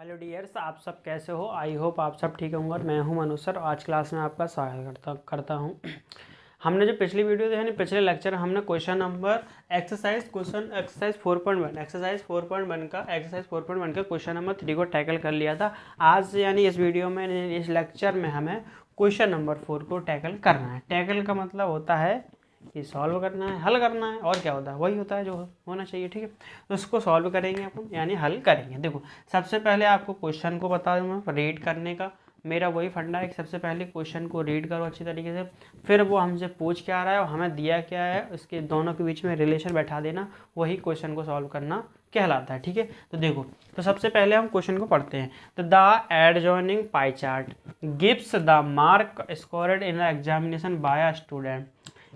Hello dears, आप सब कैसे हो। आई होप आप सब ठीक होंगे। और मैं हूं मनु सर। आज क्लास में आपका स्वागत करता हूं। हमने जो पिछली वीडियो दी है, पिछले लेक्चर हमने क्वेश्चन नंबर एक्सरसाइज 4.1 का क्वेश्चन नंबर 3 को टैकल कर लिया था। आज यानी इस वीडियो में, इस लेक्चर में हमें क्वेश्चन नंबर 4 को टैकल करना है। टैकल का मतलब होता है कि सॉल्व करना है, हल करना है। और क्या होता है, वही होता है जो होना चाहिए। ठीक है, तो उसको सॉल्व करेंगे अपन, यानी हल करेंगे। देखो, सबसे पहले आपको क्वेश्चन को बता दूंगा रीड करने का। मेरा वही फंडा है कि सबसे पहले क्वेश्चन को रीड करो अच्छी तरीके से, फिर वो हमसे पूछ क्या रहा है और हमें दिया क्या है, उसके दोनों के बीच में रिलेशन बैठा देना। वही क्वेश्चन को सॉल्व करना कहलाता है। ठीक है, तो देखो, तो सबसे पहले हम क्वेश्चन को पढ़ते हैं। तो the adjoining pie chart gives the mark scored in examination by a student.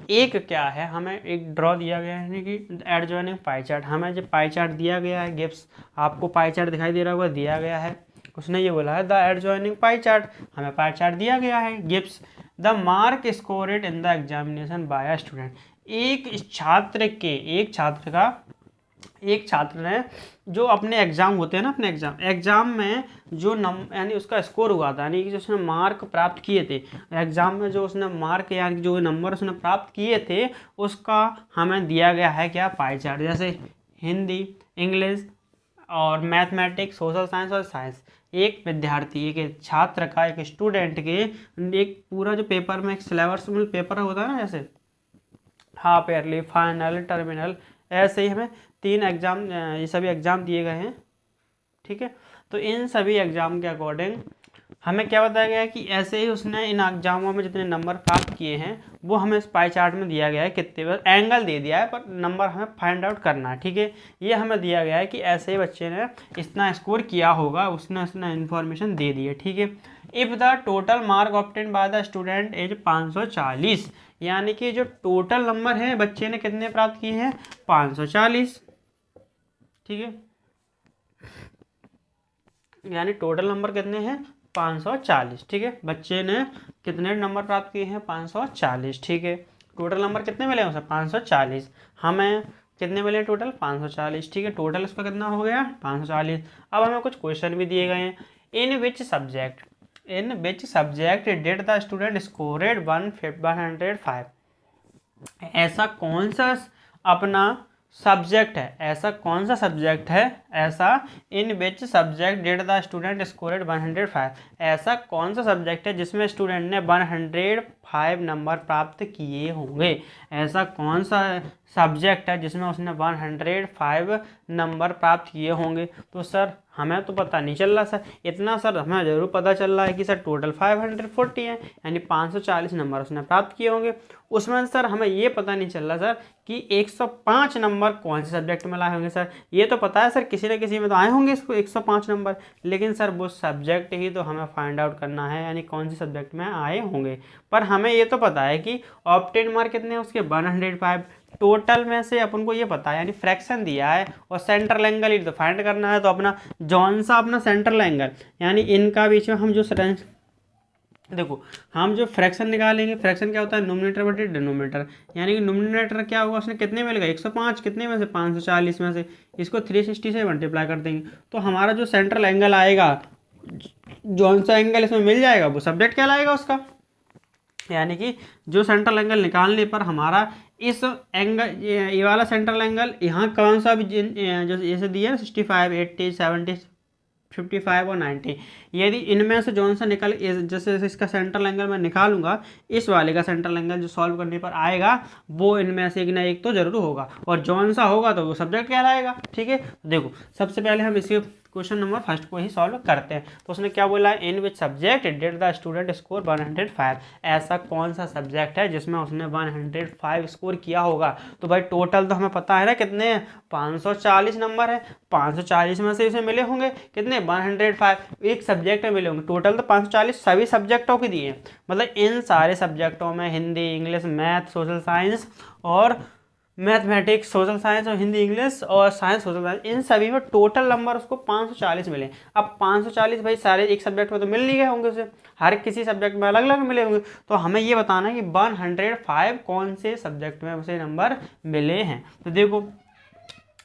एक क्या है, हमें एक ड्रॉ दिया गया है कि एडजॉइनिंग पाई चार्ट। हमें जो पाई चार्ट दिया गया है, गिव्स, आपको पाई चार्ट दिखाई दे रहा होगा, दिया गया है। उसने ये बोला है द एडजॉइनिंग पाई चार्ट, हमें पाई चार्ट दिया गया है। Gives the mark scored in the examination by a student. एक छात्र ने जो अपने एग्जाम होते हैं ना, अपने एग्जाम में जो यानी उसका स्कोर हुआ था, यानी कि जो उसने मार्क प्राप्त किए थे एग्जाम में, जो उसने मार्क यानी जो नंबर उसने प्राप्त किए थे, उसका हमें दिया गया है क्या, पाई चार्ट। जैसे हिंदी, इंग्लिश और मैथमेटिक्स, सोशल साइंस और साइंस। एक विद्यार्थी, एक छात्र का, एक स्टूडेंट के एक पूरा जो पेपर में एक सिलेबस में पेपर होता है ना, जैसे हाफ ईयरली, फाइनल, टर्मिनल, ऐसे ही हमें 3 एग्ज़ाम, ये सभी एग्ज़ाम दिए गए हैं। ठीक है, तो इन सभी एग्ज़ाम के अकॉर्डिंग हमें क्या बताया गया है कि ऐसे ही उसने इन एग्जामों में जितने नंबर प्राप्त किए हैं वो हमें इस पाई चार्ट में दिया गया है। कितने बार एंगल दे दिया है, पर नंबर हमें फाइंड आउट करना है। ठीक है, ये हमें दिया गया है कि ऐसे ही बच्चे ने इतना स्कोर किया होगा, उसने इन्फॉर्मेशन दे दी है। ठीक है, if the total mark obtain by the student is 540, यानी कि जो टोटल नंबर है बच्चे ने कितने प्राप्त किए हैं, 540। ठीक है, यानी टोटल नंबर कितने हैं, 540। ठीक है, बच्चे ने कितने नंबर प्राप्त किए हैं, 540। ठीक है, टोटल नंबर कितने मिले उसे, 540। हमें कितने मिले टोटल, 540। ठीक है, टोटल उसका कितना हो गया, 540। अब हमें कुछ क्वेश्चन भी दिए गए हैं। In which subject did the student scored 105। ऐसा कौन सा अपना सब्जेक्ट है, ऐसा कौन सा सब्जेक्ट है, ऐसा in which subject did the student scored 105। ऐसा कौन सा सब्जेक्ट है जिसमें स्टूडेंट ने 105 नंबर प्राप्त किए होंगे। ऐसा कौन सा सब्जेक्ट है जिसमें उसने 105 नंबर प्राप्त किए होंगे। तो सर हमें तो पता नहीं चल रहा सर, इतना सर हमें ज़रूर पता चल रहा है कि सर टोटल 540 है, यानी 540 नंबर उसने प्राप्त किए होंगे। उसमें सर हमें ये पता नहीं चल रहा सर कि 105 नंबर कौन से सब्जेक्ट में लाए होंगे। सर ये तो पता है सर किसी न किसी में तो आए होंगे इसको 105 नंबर, लेकिन सर वो सब्जेक्ट ही तो हमें फाइंड आउट करना है, यानी कौन से सब्जेक्ट में आए होंगे। पर हमें ये तो पता है कि ऑब्टेन मार्क कितने हैं उसके, 105। टोटल में से अपन को ये पता है, यानी फ्रैक्शन दिया है, और सेंट्रल एंगल ही तो फाइंड करना है। तो अपना जौन सा अपना सेंट्रल एंगल, यानी इनका बीच में हम जो देखो, हम जो फ्रैक्शन निकालेंगे, फ्रैक्शन क्या होता है, नोमिनेटर बटे डिनोमिनेटर। यानी कि नोमिनेटर क्या होगा, उसने कितने में लगाया, 105, कितने में से, 540 में से। इसको 360 से मल्टीप्लाई कर देंगे, तो हमारा जो सेंट्रल एंगल आएगा, जौन सा एंगल इसमें मिल जाएगा, वो सब्जेक्ट क्या लाएगा उसका। यानी कि जो सेंट्रल एंगल निकालने पर हमारा इस एंगल, ये वाला सेंट्रल एंगल यहाँ कौन सा भी, जैसे दिया ना 65, 80, 70, 55 और 90, यदि इनमें से जौन सा निकल, जैसे इसका सेंट्रल एंगल मैं निकालूंगा, इस वाले का सेंट्रल एंगल जो सॉल्व करने पर आएगा, वो इनमें से एक ना एक तो जरूर होगा, और जौन सा होगा तो वो सब्जेक्ट कहलाएगा। ठीक है, देखो सबसे पहले हम इसके क्वेश्चन नंबर फर्स्ट को ही सॉल्व करते हैं। तो उसने क्या बोला है, in which subject did the student score 105। ऐसा कौन सा सब्जेक्ट है जिसमें उसने 105 स्कोर किया होगा। तो भाई टोटल तो हमें पता है ना कितने, 540 नंबर है। 540 में से इसे मिले होंगे कितने, 105, एक सब्जेक्ट में मिले होंगे। टोटल तो 540 सभी सब्जेक्टों के दिए, मतलब इन सारे सब्जेक्टों में, Hindi, English, math, social science और मैथमेटिक्स, सोशल साइंस और हिंदी, इंग्लिश और साइंस, सोशल साइंस, इन सभी में टोटल नंबर उसको 540 मिले। अब 540 भाई सारे एक सब्जेक्ट में तो मिल नहीं गए होंगे उसे, हर किसी सब्जेक्ट में अलग अलग मिले होंगे। तो हमें ये बताना है कि 105 कौन से सब्जेक्ट में उसे नंबर मिले हैं। तो देखो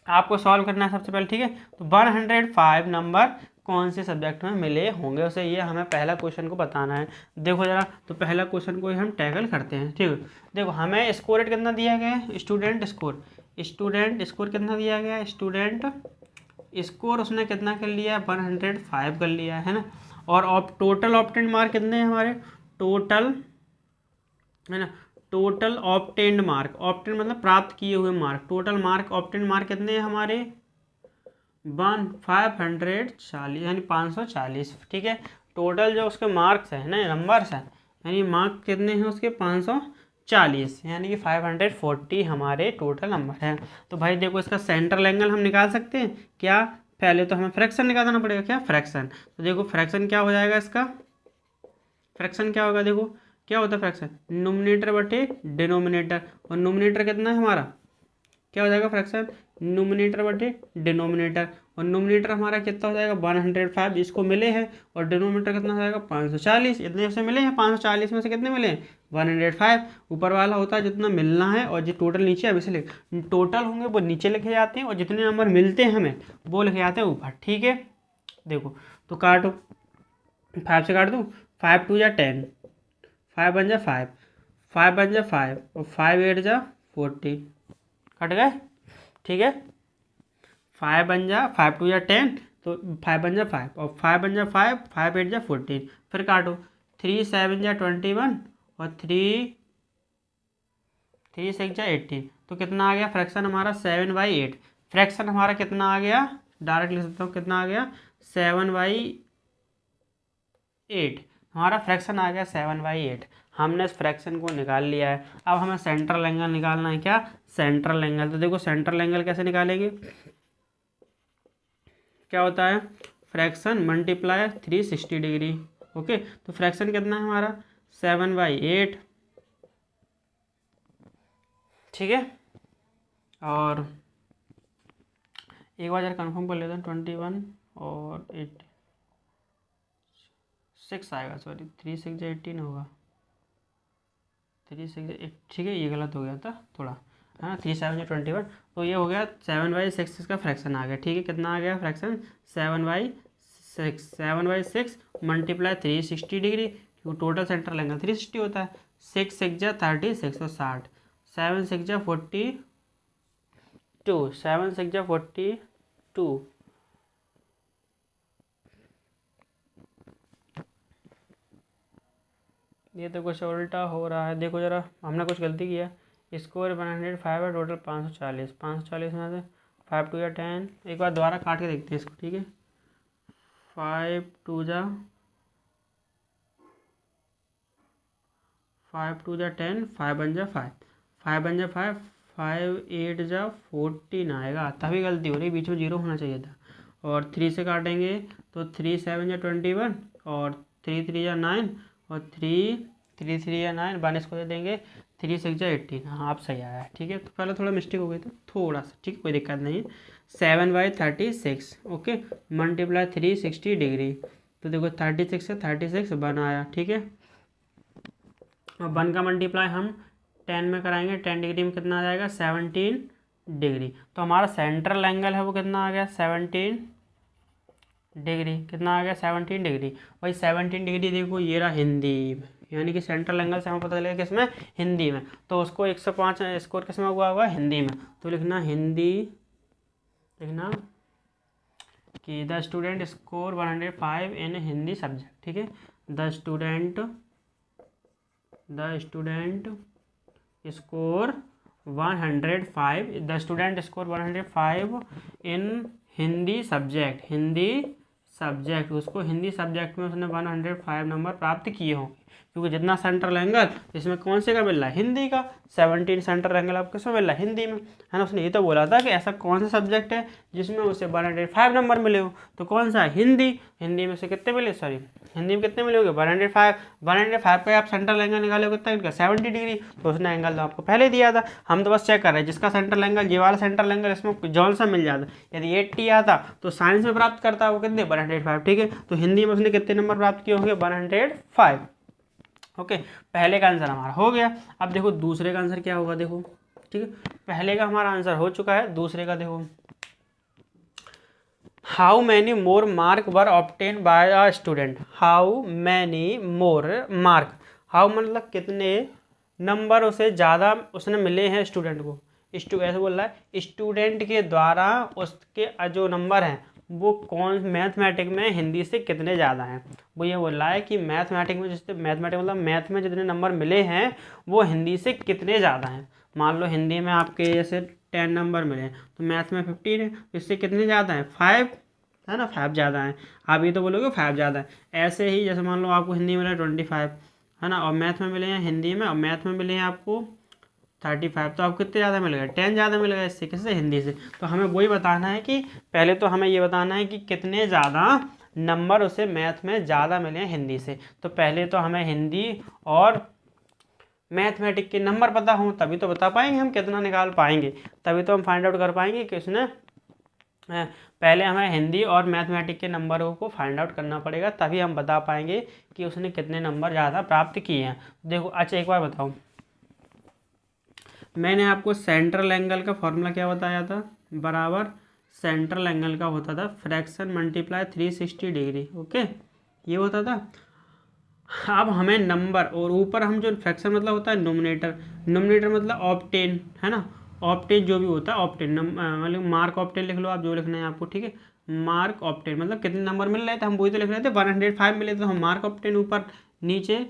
आपको सॉल्व करना है सबसे पहले। ठीक है, तो 105 नंबर कौन से सब्जेक्ट में मिले होंगे उसे, ये हमें पहला क्वेश्चन को बताना है। देखो जरा, तो पहला क्वेश्चन को हम टैकल करते हैं। ठीक है, देखो हमें स्कोर रेट कितना दिया गया है, स्टूडेंट स्कोर कितना दिया गया है, स्टूडेंट स्कोर उसने कितना कर लिया है, 105 कर लिया है ना। और टोटल ऑप्टेंड मार्क कितने हैं हमारे, टोटल है ना, टोटल ऑप्टेंड मार्क, ऑप्टेंड मतलब प्राप्त किए हुए mark, total mark obtained mark कितने हैं हमारे 540 यानी 540। ठीक है, टोटल जो उसके मार्क्स हैं ना, नंबर्स हैं, यानी मार्क कितने हैं उसके 540, यानी कि 540 हमारे टोटल नंबर हैं। तो भाई देखो इसका सेंट्रल एंगल हम निकाल सकते हैं क्या, पहले तो हमें फ्रैक्शन निकालना पड़ेगा, क्या फ्रैक्शन। तो देखो फ्रैक्शन क्या हो जाएगा इसका, फ्रैक्शन क्या होगा, देखो क्या होता है फ्रैक्शन, नोमिनेटर बटे डिनोमिनेटर, और नोमिनेटर कितना है हमारा, क्या हो जाएगा फ्रैक्शन, नोमिनेटर बटे डिनोमिनेटर, और नोमिनेटर हमारा कितना हो जाएगा 105 इसको मिले हैं, और डिनोमिनेटर कितना हो जाएगा 540, इतने से मिले हैं, 540 में से कितने मिले हैं 105, ऊपर वाला होता है जितना मिलना है, और जो टोटल नीचे अभी से टोटल होंगे वो नीचे लिखे जाते हैं, और जितने नंबर मिलते हैं हमें वो लिखे जाते हैं ऊपर। ठीक है, देखो तो काटो, 5 से काट दूँ, 5 2 जा 10, 5 1 जा 5, 5 1 जा 5, और 5 8 जा 40, कट गए। ठीक है, 5 1 जा 5 2 जा 10, तो 5 1 जा 5, और 5 1 जा 5, 5 8 जा 14, फिर काटो, 3 7 जा 21, और 3 6 जा 18, तो कितना आ गया फ्रैक्शन हमारा 7/8। फ्रैक्शन हमारा कितना आ गया, डायरेक्ट लिख सकता हूँ कितना आ गया 7/8, हमारा फ्रैक्शन आ गया 7/8। हमने इस फ्रैक्शन को निकाल लिया है। अब हमें सेंट्रल एंगल निकालना है, क्या सेंट्रल एंगल। तो देखो सेंट्रल एंगल कैसे निकालेंगे, क्या होता है फ्रैक्शन मल्टीप्लाई 360 डिग्री। ओके, तो फ्रैक्शन कितना है हमारा 7/8। ठीक है, और एक बार जरा कन्फर्म कर लेते हैं, 21 और 6 आएगा, सॉरी 3 6 जा 18 होगा, 3 6 जा 8, ठीक है ये गलत हो गया था थोड़ा, है ना, 3 7 जा 21, तो ये हो गया 7/6 इसका फ्रैक्शन आ गया। ठीक है, कितना आ गया फ्रैक्शन 7/6 मल्टीप्लाई 360 डिग्री, क्योंकि टोटल सेंट्रल एंगल 360 होता है, 6 6 जा 36 तो 60, 7 6 जा 42, 7 6 जा 42, ये तो कुछ उल्टा हो रहा है। देखो जरा, हमने कुछ गलती किया, स्कोर 105 है, टोटल 540, 540 में से 5 2 या 10, एक बार दोबारा काट के देखते हैं इसको। ठीक है, 5 2 जा 10, 5 1 जा 5, 5 1 जा 5, 5 8 जा 14 आएगा, तभी गलती हो रही, बीच में 0 होना चाहिए था। और 3 से काटेंगे तो 3 7 जा 21, और 3 3 जा 9, और 3 3 या 9, 1 इसको दे देंगे, 3 6 जा 18, हाँ आप सही आया है। ठीक है, तो पहले थोड़ा मिस्टेक हो गई था थोड़ा सा, ठीक है कोई दिक्कत नहीं। 7/36, ओके, मल्टीप्लाई 360 डिग्री, तो देखो 36 से 36 1 आया। ठीक है, और 1 का मल्टीप्लाई हम 10 में कराएंगे, 10 डिग्री में कितना आ जाएगा 17 डिग्री। तो हमारा सेंट्रल एंगल है वो कितना आ गया 17 डिग्री, कितना आ गया 17 डिग्री। भाई 17 डिग्री देखो ये रहा हिंदी में, यानी कि सेंट्रल एंगल से हमें पता चलेगा किसमें, हिंदी में। तो उसको 105 स्कोर किसमें हुआ हुआ हिंदी में, तो लिखना हिंदी, लिखना कि the student score 105 in Hindi subject. ठीक है, the student score 105, the student score 105 in Hindi subject, उसको हिंदी सब्जेक्ट में उसने 105 नंबर प्राप्त किए होंगे, क्योंकि जितना सेंट्रल एंगल इसमें कौन से का मिल रहा है, हिंदी का, 17 सेंट्रल एंगल आपको किसमें मिल रहा है, हिंदी में, है ना। उसने ये तो बोला था कि ऐसा कौन सा सब्जेक्ट है जिसमें उसे 105 नंबर मिले हो, तो कौन सा, हिंदी में से कितने मिले, सॉरी हिंदी में कितने मिले होंगे 105 पे आप सेंट्रल एंगल निकाले कितना इनका 70 डिग्री, तो उसने एंगल तो आपको पहले दिया था, हम तो बस चेक कर रहे हैं जिसका सेंट्रल एंगल, ये वाला सेंट्रल एंगल इसमें जौन सा मिल जाता, यदि 80 आता तो साइंस में प्राप्त करता है वो कितने 105। ठीक है, तो हिंदी में उसने कितने नंबर प्राप्त किए होंगे 105। ओके, पहले का आंसर हमारा हो गया। अब देखो दूसरे का आंसर क्या होगा, देखो ठीक है, पहले का हमारा आंसर हो चुका है, दूसरे का देखो how many more mark were obtain bye a student, how many more mark, how मतलब कितने नंबर उसे ज़्यादा उसने मिले हैं स्टूडेंट को, ऐसे बोल रहा है स्टूडेंट के द्वारा उसके जो नंबर हैं वो कौन मैथमेटिक में हिंदी से कितने ज़्यादा हैं। वो ये बोल रहा है कि मैथमेटिक में जितने मैथमेटिक मतलब मैथ में जितने नंबर मिले हैं वो हिंदी से कितने ज़्यादा हैं। मान लो हिंदी में आपके जैसे 10 नंबर मिले हैं तो मैथ में 15 है, तो इससे कितने ज़्यादा हैं 5 है ना, 5 ज़्यादा है। आप ये तो बोलोगे 5 ज़्यादा है। ऐसे ही जैसे मान लो आपको हिंदी में मिला 25 है ना, और मैथ में मिले हैं हिंदी में, और मैथ में मिले हैं आपको 35, तो आपको कितने ज़्यादा मिल गए 10 ज़्यादा मिल गए इससे, किससे हिंदी से। तो हमें वही बताना है कि पहले तो हमें ये बताना है कि कितने ज़्यादा नंबर उसे मैथ में ज़्यादा मिले हैं हिंदी से। तो पहले तो हमें हिंदी और मैथमेटिक के नंबर पता हों तभी तो बता पाएंगे हम कितना निकाल पाएंगे, तभी तो हम फाइंड आउट कर पाएंगे कि उसने पहले हमें हिंदी और मैथमेटिक के नंबरों को फाइंड आउट करना पड़ेगा, तभी हम बता पाएंगे कि उसने कितने नंबर ज़्यादा प्राप्त किए हैं। देखो अच्छा एक बार बताओ, मैंने आपको सेंट्रल एंगल का फॉर्मूला क्या बताया था, बराबर सेंट्रल एंगल का होता था फ्रैक्शन मल्टीप्लाई 360 डिग्री, ओके ये होता था। अब हमें नंबर और ऊपर हम जो फ्रैक्शन मतलब होता है नोमिनेटर, नोमिनेटर मतलब ऑब्टेन है ना, ऑब्टेन जो भी होता है ऑब्टेन मतलब मार्क ऑब्टेन लिख लो आप जो लिखना है आपको, ठीक है। मार्क ऑब्टेन मतलब कितने नंबर मिल रहे थे, हम वही तो लिख रहे थे 105 मिले थे, तो हम मार्क ऑब्टेन ऊपर नीचे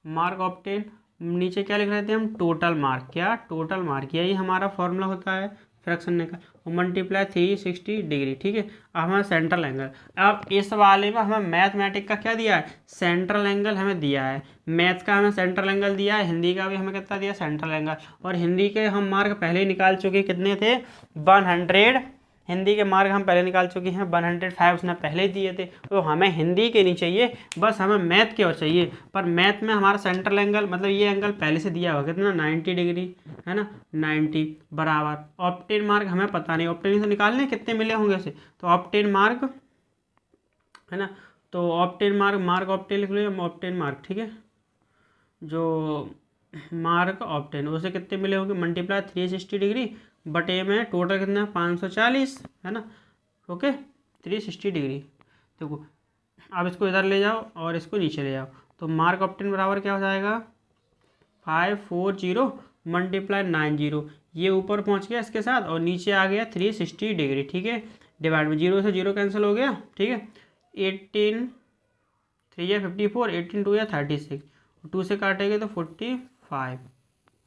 मार्क ऑब्टेन नीचे क्या लिख रहे थे हम टोटल मार्क, क्या टोटल मार्क, यही हमारा फॉर्मूला होता है फ्रैक्शन का, और मल्टीप्लाई 360 डिग्री, ठीक है। अब हमें सेंट्रल एंगल, अब इस वाले में हमें मैथमेटिक का क्या दिया है सेंट्रल एंगल हमें दिया है, मैथ का हमें सेंट्रल एंगल दिया है, हिंदी का भी हमें कितना दिया सेंट्रल एंगल, और हिंदी के हम मार्क पहले ही निकाल चुके कितने थे 100, हिंदी के मार्क हम पहले निकाल चुके हैं 105 उसने पहले ही दिए थे। तो हमें हिंदी के नहीं चाहिए, बस हमें मैथ के और चाहिए, पर मैथ में हमारा सेंट्रल एंगल मतलब ये एंगल पहले से दिया हुआ कितना 90 डिग्री है ना, 90 बराबर ऑब्टेन मार्क हमें पता नहीं, ऑब्टेन से निकालने कितने मिले होंगे उसे, तो ऑब्टेन मार्क है ना, तो ऑब्टेन मार्क मार्क ऑब्टेन लिख लो ऑब्टेन मार्क, ठीक है, जो मार्क ऑब्टेन उसे कितने मिले होंगे मल्टीप्लाई 360 डिग्री बटे में टोटल कितना 540 है ना, ओके 360 डिग्री। देखो अब इसको इधर ले जाओ और इसको नीचे ले जाओ, तो मार्क ऑब्टेन बराबर क्या हो जाएगा 540 मल्टीप्लाई 90, ये ऊपर पहुंच गया इसके साथ और नीचे आ गया 360 डिग्री, ठीक है। डिवाइड में 0 से 0 कैंसिल हो गया, ठीक है। 18 3 या 54, 18 2 या 36, 2 से काटेंगे तो 45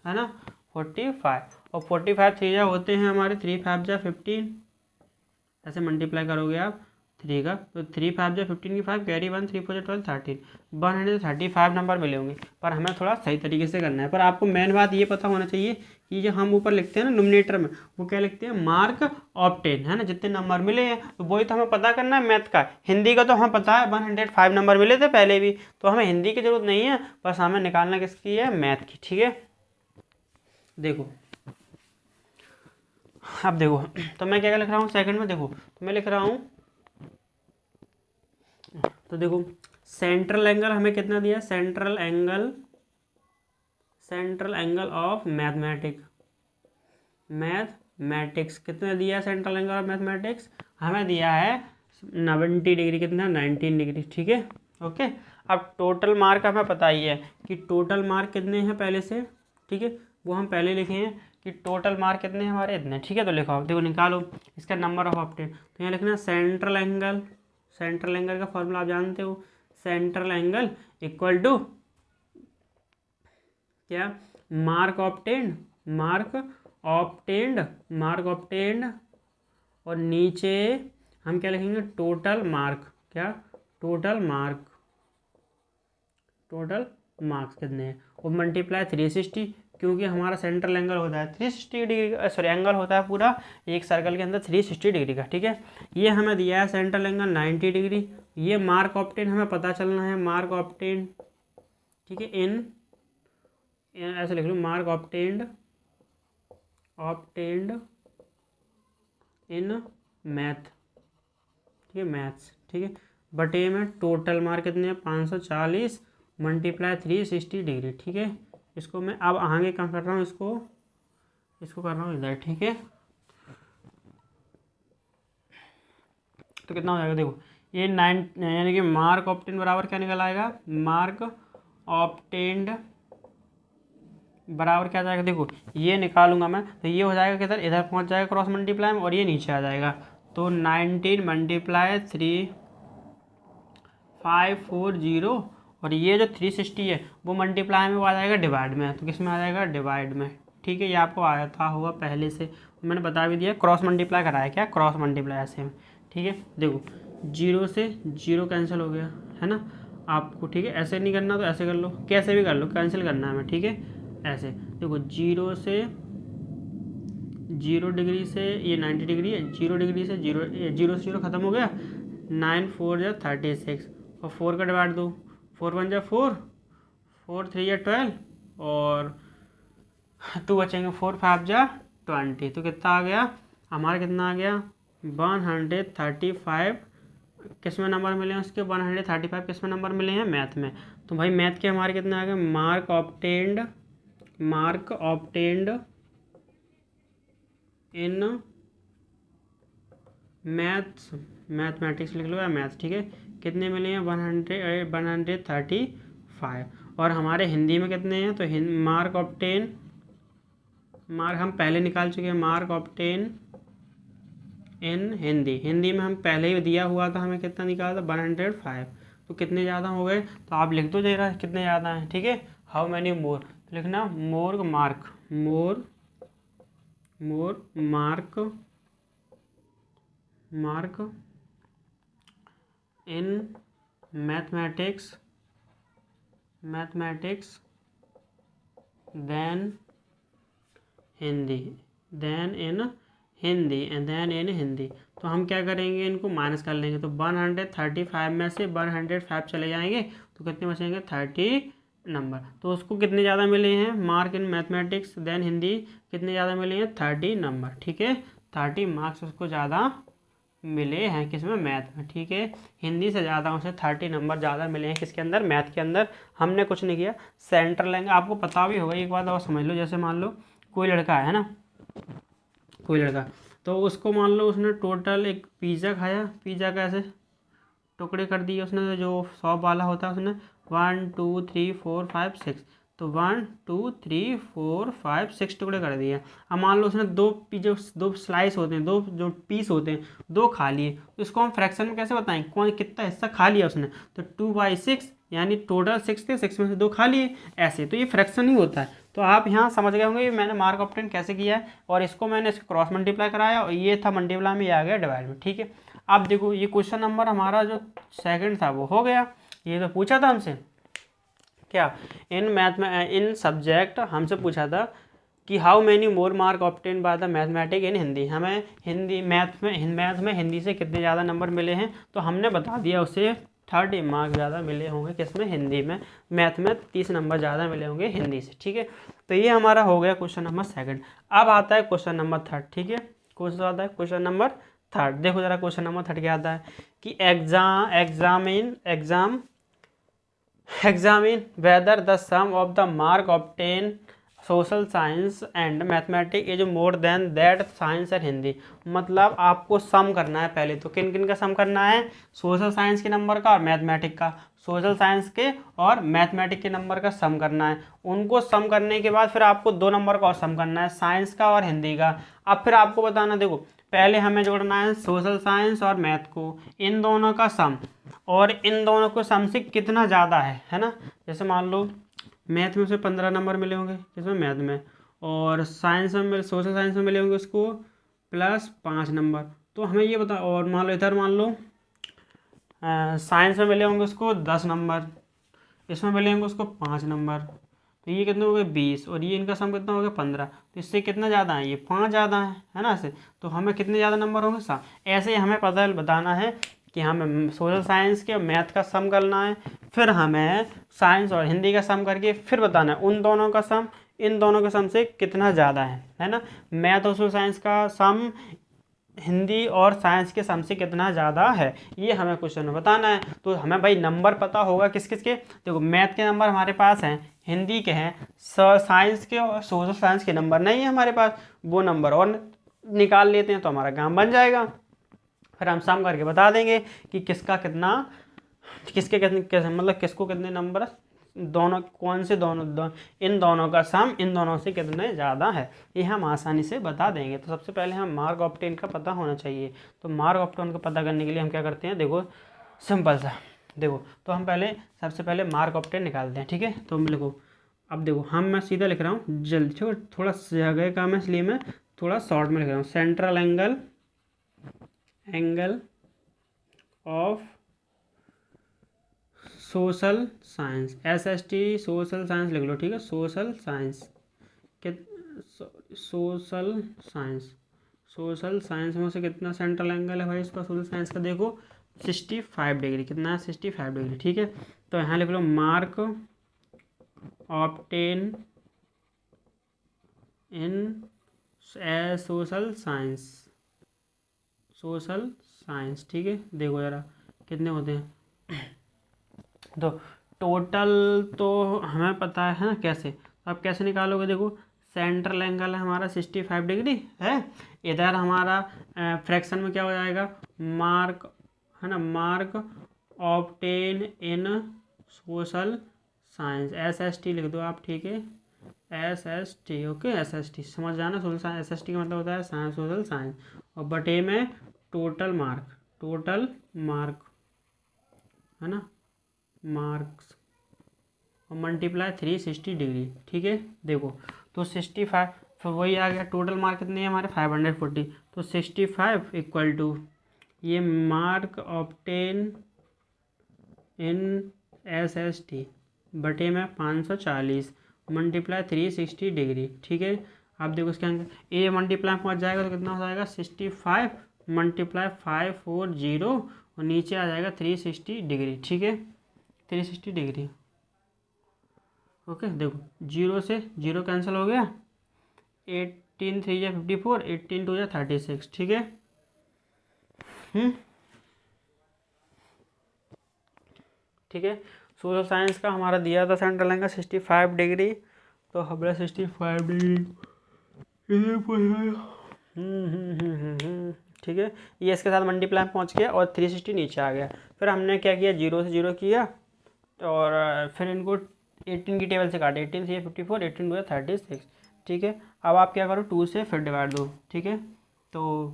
है ना, 45, और 45 3 जा होते हैं हमारे 3 5 जा 15, ऐसे मल्टीप्लाई करोगे आप 3 का, तो 3 5 जा 15 की 5 कैरी 1 3 4 जा 12 13 135 नंबर मिले होंगे, पर हमें थोड़ा सही तरीके से करना है। पर आपको मेन बात ये पता होना चाहिए कि जो हम ऊपर लिखते हैं ना नोमिनेटर में वो क्या लिखते हैं मार्क ऑब्टेन है ना, जितने नंबर मिले हैं तो वही तो हमें पता करना है। मैथ का हिंदी का तो हमें पता है 105 नंबर मिले थे पहले भी, तो हमें हिंदी की जरूरत नहीं है, बस हमें निकालना किसकी है मैथ की, ठीक है। देखो अब देखो तो मैं क्या लिख रहा हूँ सेकंड में, देखो तो मैं लिख रहा हूँ, तो देखो सेंट्रल एंगल हमें कितना दिया सेंट्रल एंगल ऑफ मैथमेटिक्स कितना दिया सेंट्रल एंगल ऑफ मैथमेटिक्स हमें दिया है 90 डिग्री, कितना 19 डिग्री, ठीक है ओके। अब टोटल मार्क हमें पता ही है कि टोटल मार्क कितने हैं पहले से, ठीक है वो हम पहले लिखे हैं कि टोटल मार्क कितने हैं हमारे इतने, ठीक है। तो लिखो देखो निकालो इसका नंबर ऑफ ऑब्टेन, तो यहाँ लिखना सेंट्रल एंगल का फॉर्मूला आप जानते हो, सेंट्रल एंगल इक्वल टू क्या मार्क ऑब्टेन्ड और नीचे हम क्या लिखेंगे टोटल मार्क, क्या टोटल मार्क्स कितने हैं, और मल्टीप्लाई 360, क्योंकि हमारा सेंट्रल एंगल होता है 360 डिग्री सॉरी एंगल होता है पूरा एक सर्कल के अंदर 360 डिग्री का, ठीक है। ये हमें दिया है सेंट्रल एंगल 90 डिग्री, ये मार्क ऑब्टेन हमें पता चलना है मार्क ऑब्टेन, ठीक है इन ऐसे लिख लो मार्क ऑब्टेन्ड इन मैथ, ठीक है मैथ्स, ठीक है। बटे में टोटल मार्क कितने हैं 540 मल्टीप्लाई 360 डिग्री, ठीक है। इसको मैं अब आगे कहाँ कर रहा हूँ, इसको कर रहा हूँ इधर, ठीक है। तो कितना हो जाएगा देखो, ये 9 यानी कि मार्क ऑब्टेन बराबर क्या निकल आएगा, मार्क ऑब्टेन्ड बराबर क्या आ जाएगा देखो, ये निकालूंगा मैं तो ये हो जाएगा किधर, इधर पहुंच जाएगा क्रॉस मल्टीप्लाई में और ये नीचे आ जाएगा। तो 19 मल्टीप्लाई 3540 और ये जो 360 है वो मल्टीप्लाई में वो आ जाएगा डिवाइड में, तो किस में आ जाएगा, डिवाइड में। ठीक है, ये आपको आता होगा पहले से, मैंने बता भी दिया, क्रॉस मल्टीप्लाई कराया क्या, क्रॉस मल्टीप्लाई ऐसे में। ठीक है, देखो 0 से 0 कैंसिल हो गया है ना आपको। ठीक है, ऐसे नहीं करना तो ऐसे कर लो, कैसे भी कर लो, कैंसिल करना है हमें। ठीक है, ऐसे देखो 0 से 0 डिग्री से ये 90 डिग्री है, 0 डिग्री से 0 से 0 खत्म हो गया, 9 4 जा 36 और 4 का डिवाइड दो, 4 1 जा 4, 4 3 या 12 और 2 बचेंगे, 4 5 जा 20। तो कितना आ गया हमारा, कितना आ गया 135। किस में नंबर मिले हैं उसके, 135 किस में नंबर मिले हैं, मैथ में। तो भाई मैथ के हमारे कितने आ गए, मार्क ऑब्टेन्ड इन मैथमेटिक्स लिख लो या मैथ। ठीक है, कितने मिले हैं, 135। और हमारे हिंदी में कितने हैं, तो मार्क हम पहले निकाल चुके हैं, मार्क ऑब्टेन इन हिंदी में हम पहले ही दिया हुआ था, हमें कितना निकाला था, 105। तो कितने ज़्यादा हो गए, तो आप लिख दो जरा कितने ज़्यादा हैं। ठीक है, हाउ मैनी मोर, तो लिखना more mark in mathematics then in Hindi. तो हम क्या करेंगे, इनको माइनस कर लेंगे, तो 135 में से 105 चले जाएंगे तो कितने बचेंगे, 30 नंबर। तो उसको कितने ज़्यादा मिले हैं, mark in mathematics then Hindi कितने ज़्यादा मिले हैं, 30 नंबर। ठीक है, 30 मार्क्स उसको ज़्यादा मिले हैं किसमें, मैथ में। ठीक है, हिंदी से ज़्यादा उसे 30 नंबर ज़्यादा मिले हैं किसके अंदर, मैथ के अंदर। हमने कुछ नहीं किया, सेंटर लेंगे, आपको पता भी होगा, एक बात और समझ लो, जैसे मान लो कोई लड़का है ना, कोई लड़का, तो उसको मान लो उसने टोटल एक पिज़्ज़ा खाया, पिज़्ज़ा कैसे टुकड़े कर दिए उसने, जो 100 वाला होता है उसने 1 2 3 4 5 6, तो 1 2 3 4 5 6 टुकड़े कर दिए। अब मान लो उसने दो स्लाइस होते हैं, दो जो पीस होते हैं, दो खा लिए, तो इसको हम फ्रैक्शन में कैसे बताएं, कौन कितना हिस्सा खा लिया उसने, तो 2/6 यानी टोटल 6 थे, 6 में से 2 खा लिए, ऐसे। तो ये फ्रैक्शन ही होता है। तो आप यहाँ समझ गए होंगे मैंने मार्क ऑब्टेन कैसे किया है, और इसको मैंने इसको क्रॉस मल्टीप्लाई कराया और ये था मल्टीप्लाई में, ये आ गया डिवाइड में। ठीक है, अब देखो ये क्वेश्चन नंबर हमारा जो सेकंड था वो हो गया। ये तो पूछा था हमसे क्या, इन सब्जेक्ट हमसे पूछा था कि how many more mark obtain by the mathematic in Hindi, हमें मैथ में हिंदी से कितने ज़्यादा नंबर मिले हैं, तो हमने बता दिया उसे 30 मार्क्स ज़्यादा मिले होंगे किसमें, हिंदी में। मैथ में 30 नंबर ज़्यादा मिले होंगे हिंदी से। ठीक है, तो ये हमारा हो गया क्वेश्चन नंबर सेकंड। अब आता है क्वेश्चन नंबर थर्ड। ठीक है, क्वेश्चन आता है क्वेश्चन नंबर थर्ड। देखो जरा क्वेश्चन नंबर थर्ड क्या आता है कि examine whether the sum of the mark obtain social science and mathematics is more than that science and Hindi. मतलब आपको सम करना है पहले, तो किन किन का सम करना है, सोशल साइंस के नंबर का और मैथमेटिक का, सोशल साइंस के और मैथमेटिक के नंबर का सम करना है। उनको सम करने के बाद फिर आपको 2 नंबर का और सम करना है, साइंस का और हिंदी का। अब फिर आपको बताना, देखो पहले हमें जोड़ना है सोशल साइंस और मैथ को, इन दोनों का सम, और इन दोनों को सम से कितना ज़्यादा है ना। जैसे मान लो मैथ में उसे 15 नंबर मिले होंगे किसमें, मैथ में, और साइंस में सोशल साइंस में मिले होंगे उसको +5 नंबर। तो हमें ये बता, और मान लो इधर मान लो साइंस में मिले होंगे उसको 10 नंबर, इसमें मिले होंगे उसको 5 नंबर, तो ये कितने हो गए 20, और ये इनका सम कितना हो गया 15। तो इससे कितना ज़्यादा है, ये 5 ज़्यादा है ना ऐसे। तो हमें कितने ज़्यादा नंबर होंगे, ऐसे हमें बताना है कि हमें सोशल साइंस के मैथ का सम करना है, फिर हमें साइंस और हिंदी का सम करके फिर बताना है उन दोनों का सम इन दोनों के सम से कितना ज़्यादा है ना। मैथ और सोशल साइंस का सम हिंदी और साइंस के सम से कितना ज़्यादा है, ये हमें क्वेश्चन में बताना है। तो हमें भाई नंबर पता होगा किस किस के, देखो मैथ के नंबर हमारे पास हैं, हिंदी के हैं, साइंस के और सोशल साइंस के नंबर नहीं है हमारे पास, वो नंबर और निकाल लेते हैं तो हमारा काम बन जाएगा। फिर हम सम करके बता देंगे कि किसका कितना, किसके कितने मतलब किसको कितने नंबर, दोनों कौन से इन दोनों का सम इन दोनों से कितने ज़्यादा है, ये हम आसानी से बता देंगे। तो सबसे पहले हम मार्क ऑप्टेन का पता होना चाहिए। तो मार्क ऑप्टेन का पता करने के लिए हम क्या करते हैं, देखो सिंपल सा, देखो तो हम सबसे पहले मार्क ऑप्टेन निकालते हैं, ठीक है। तो लिखो, अब देखो मैं सीधा लिख रहा हूँ जल्दी, थोड़ा जगह काम है इसलिए मैं थोड़ा शॉर्ट में लिख रहा हूँ। Central angle of social science, SST social science लिख लो, ठीक है। सोशल साइंस सोशल साइंस में से कितना सेंट्रल एंगल है भाई इसका, सोशल साइंस का देखो 65 डिग्री, कितना है 65 डिग्री, ठीक है। तो यहाँ लिख लो mark obtain in social science, ठीक है। देखो ज़रा कितने होते हैं, तो टोटल तो हमें पता है ना कैसे, तो आप कैसे निकालोगे, देखो सेंट्रल एंगल है हमारा 65 डिग्री है, इधर हमारा फ्रैक्शन में क्या हो जाएगा, मार्क है ना, mark obtain in social science, SST लिख दो आप, ठीक है। SST, ओके, SST समझ जाना, सोशल साइंस SST का मतलब होता है साइंस, सोशल साइंस, और बटे में टोटल मार्क है ना, मार्क्स, और मल्टीप्लाई 360 डिग्री, ठीक है। देखो तो 65, फिर वही आ गया, टोटल मार्क कितने हैं हमारे 540, तो 65 इक्वल टू ये मार्क ऑब्टेन इन SST बटे में 540 मल्टीप्लाई 360 डिग्री, ठीक है। आप देखो इसके अंदर ए मल्टीप्लाई पहुंच जाएगा तो कितना हो जाएगा 65 मल्टीप्लाई 540 और नीचे आ जाएगा 360 डिग्री, ठीक है, 360 डिग्री, ओके। देखो जीरो से जीरो कैंसिल हो गया, 18 3 या 54, 18 2 या 36, ठीक है। ठीक है, सोशल साइंस का हमारा दिया था सेंट्रल एंगल 65 डिग्री, तो हमारा 65 डिग्री ठीक है, ये इसके साथ मल्टीप्लाई पहुंच गया और 360 नीचे आ गया। फिर हमने क्या किया, जीरो से जीरो किया और फिर इनको 18 की टेबल से काटे, 18 से 54, 18 2 36, ठीक है। अब आप क्या करो 2 से फिर डिवाइड दो, ठीक है। तो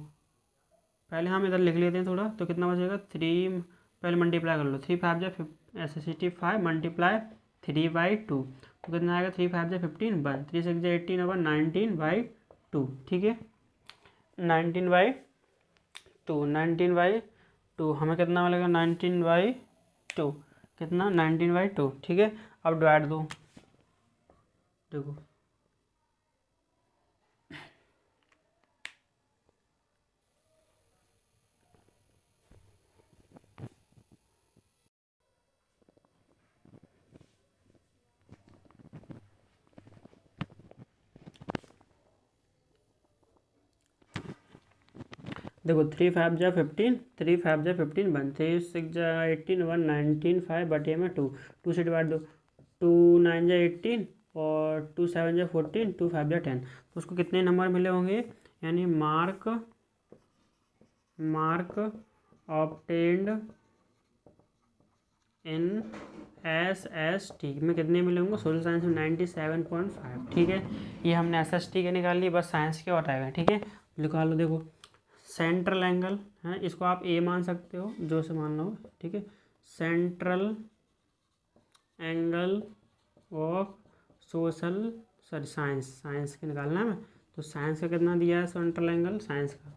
पहले हम इधर लिख लेते हैं थोड़ा, तो कितना बचेगा 3, पहले मल्टीप्लाई कर लो, 3 5 जा ऐसे 65 मल्टीप्लाई 3/2, तो कितना आएगा 3 5 जा 15 1, 3 6 जा 18 और 19/2, ठीक है। 19/2 हमें कितना मिलेगा 19/2, कितना 19/2, ठीक है। अब डिवाइड दो, देखो देखो 3 5 जा 15, 3 5 जा 15 1, 3 6 जा 18 1, 19 5 बटे में 2, 2 से डिवाइड दो, 2 9 जा 18 और 2 7 जा 14, 2 5 जा 10, तो उसको कितने नंबर मिले होंगे, यानी मार्क ऑब्टेन्ड इन SST में कितने मिले होंगे, सोशल साइंस में 97.5, ठीक है। ये हमने SST के निकाल लिए, बस साइंस के और आएगा, ठीक है। निकाल लो, देखो सेंट्रल एंगल है, इसको आप ए मान सकते हो, जो से मान लो, ठीक है। सेंट्रल एंगल ऑफ साइंस के निकालना है, तो साइंस का कितना दिया है, सेंट्रल एंगल साइंस का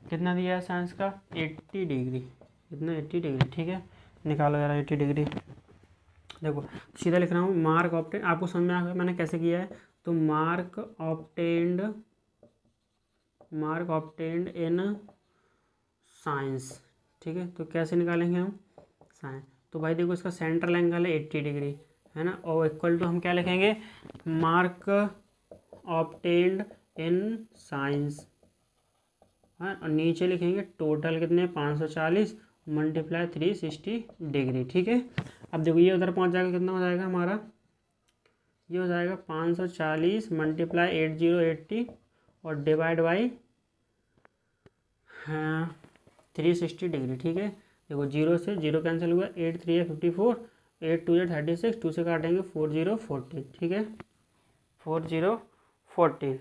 कितना दिया है, साइंस का 80 डिग्री, कितना 80 डिग्री, ठीक है। निकालो जरा 80 डिग्री, देखो सीधा लिख रहा हूँ, मार्क ऑब्टेंड, आपको समझ में आ गया मैंने कैसे किया है, तो मार्क ऑब्टेन्ड इन साइंस, ठीक है। तो कैसे निकालेंगे हम साइंस, तो भाई देखो इसका सेंट्रल एंगल है 80 डिग्री है ना, और इक्वल टू हम क्या लिखेंगे, मार्क ऑब्टेन्ड इन साइंस, हाँ, और नीचे लिखेंगे टोटल कितने 540 मल्टीप्लाई 360 डिग्री, ठीक है। अब देखो ये उधर पहुंच जाएगा, कितना हो जाएगा हमारा, ये हो जाएगा 540 मल्टीप्लाई 8080 और डिवाइड बाई, हाँ 360 डिग्री। ठीक है, देखो 0 से 0 कैंसिल हुआ, 8 3 54, 8 2 36, 2 से काटेंगे 4 0 14। ठीक है, 4 0 14,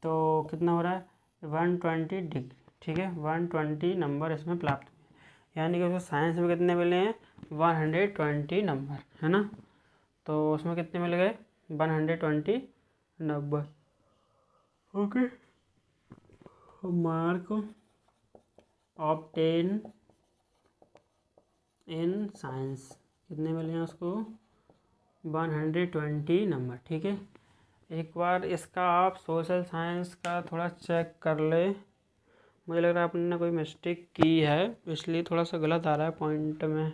तो कितना हो रहा है 120 डिग्री। ठीक है, 120 नंबर इसमें प्राप्त हुए, यानी कि उसको साइंस में कितने मिले हैं 120 नंबर, है ना। तो उसमें कितने मिल गए 120 number. Okay, mark obtain in science कितने मिले हैं उसको 120 नंबर। ठीक है, एक बार इसका आप सोशल साइंस का थोड़ा चेक कर ले, मुझे लग रहा है आपने कोई मिस्टेक की है, इसलिए थोड़ा सा गलत आ रहा है पॉइंट में।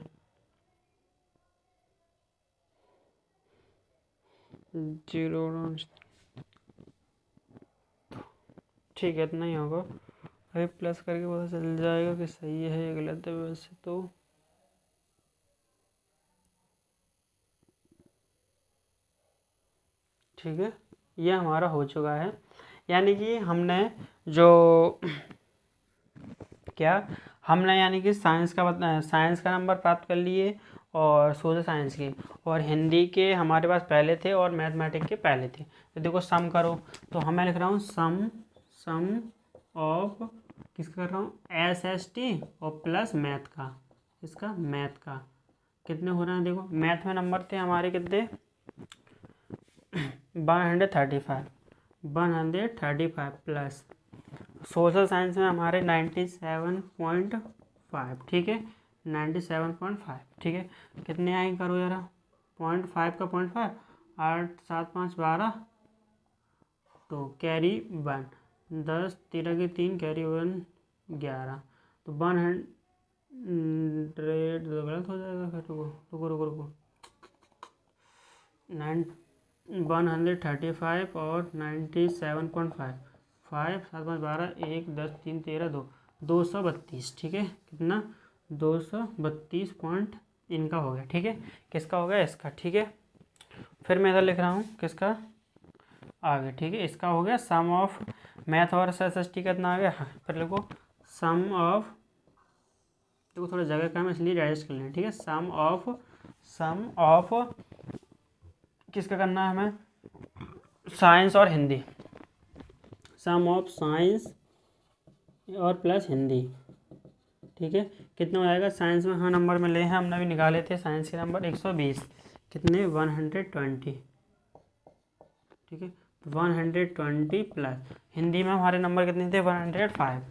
0, ठीक है, इतना ही होगा, अभी प्लस करके पता चल जाएगा कि सही है या गलत है। वैसे तो ठीक है, ये हमारा हो चुका है, यानी कि हमने जो क्या हमने यानी कि साइंस का नंबर प्राप्त कर लिए, और सोशल साइंस के और हिंदी के हमारे पास पहले थे और मैथमेटिक्स के पहले थे। तो देखो सम करो, तो मैं लिख रहा हूँ सम ऑफ किसका कर रहा हूँ SST और प्लस मैथ का, इसका मैथ का कितने हो रहे हैं। देखो मैथ में नंबर थे हमारे कितने 135 प्लस सोशल साइंस में हमारे 97.5। ठीक है, 97.5। ठीक है, कितने आए करो जरा 0.5 का 0.5, 8 7 5 12, तो कैरी 1, 10 13 के 3 कैरी 1 11, तो 100 गलत हो जाएगा फिर। रुको 135 और 97.5, 5 7 5 12, 1 10 3 13 2, 232। ठीक है, कितना 232 पॉइंट इनका हो गया। ठीक है, किसका हो गया इसका। ठीक है, फिर मैं इधर लिख रहा हूँ किसका आगे। ठीक है, इसका हो गया सम ऑफ मैथ और SST कितना आ गया। फिर लिखो सम ऑफ, देखो थोड़ा जगह कम है इसलिए एडजस्ट कर लें। ठीक है, सम ऑफ किसका करना है हमें साइंस और हिंदी, सम ऑफ साइंस और प्लस हिंदी। ठीक है, कितना हो जाएगा साइंस में हाँ नंबर मिले हैं, हमने भी निकाले थे साइंस के नंबर 120, कितने 120। ठीक है, 120 प्लस हिंदी में हमारे नंबर कितने थे 105,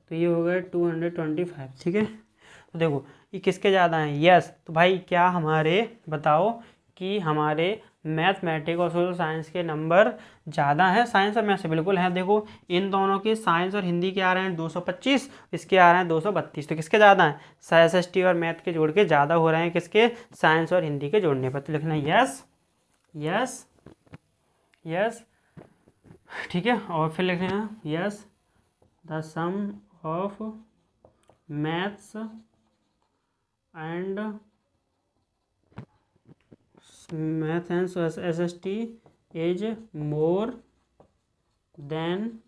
तो ये हो गए 225। ठीक है, तो देखो ये किसके ज़्यादा हैं यस, तो भाई क्या हमारे बताओ कि हमारे मैथमेटिक्स और सोशल साइंस के नंबर ज़्यादा हैं साइंस और मैथ से। बिल्कुल हैं, देखो इन दोनों के साइंस और हिंदी के आ रहे हैं 225, इसके आ रहे हैं 232, तो किसके ज़्यादा हैं SST और मैथ के जोड़ के ज़्यादा हो रहे हैं किसके साइंस और हिंदी के जोड़ने पर। तो लिखना यस यस यस। ठीक है, और फिर लिख रहे हैं yes the sum of maths and SST is more than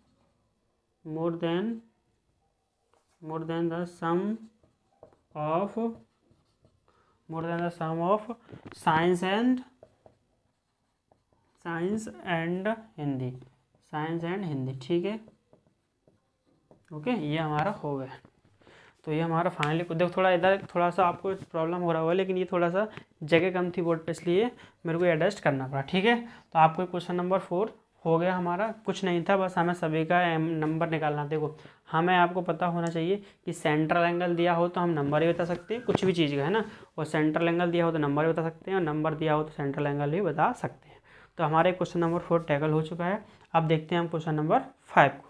the sum of science and Hindi, ठीक है। ओके, ये हमारा हो गया। तो ये हमारा फाइनली, देखो थोड़ा इधर थोड़ा सा आपको प्रॉब्लम हो रहा होगा, लेकिन ये थोड़ा सा जगह कम थी बोर्ड पे इसलिए मेरे को एडजस्ट करना पड़ा। ठीक है, तो आपको क्वेश्चन नंबर 4 हो गया हमारा, कुछ नहीं था, बस हमें सभी का नंबर निकालना। देखो हमें आपको पता होना चाहिए कि सेंट्रल एंगल दिया हो तो हम नंबर ही बता सकते हैं कुछ भी चीज़ का, है ना, और सेंट्रल एंगल दिया हो तो नंबर ही बता सकते हैं, और नंबर दिया हो तो सेंट्रल एंगल भी बता सकते हैं। तो हमारे क्वेश्चन नंबर 4 टैकल हो चुका है। अब देखते हैं हम क्वेश्चन नंबर 5 को।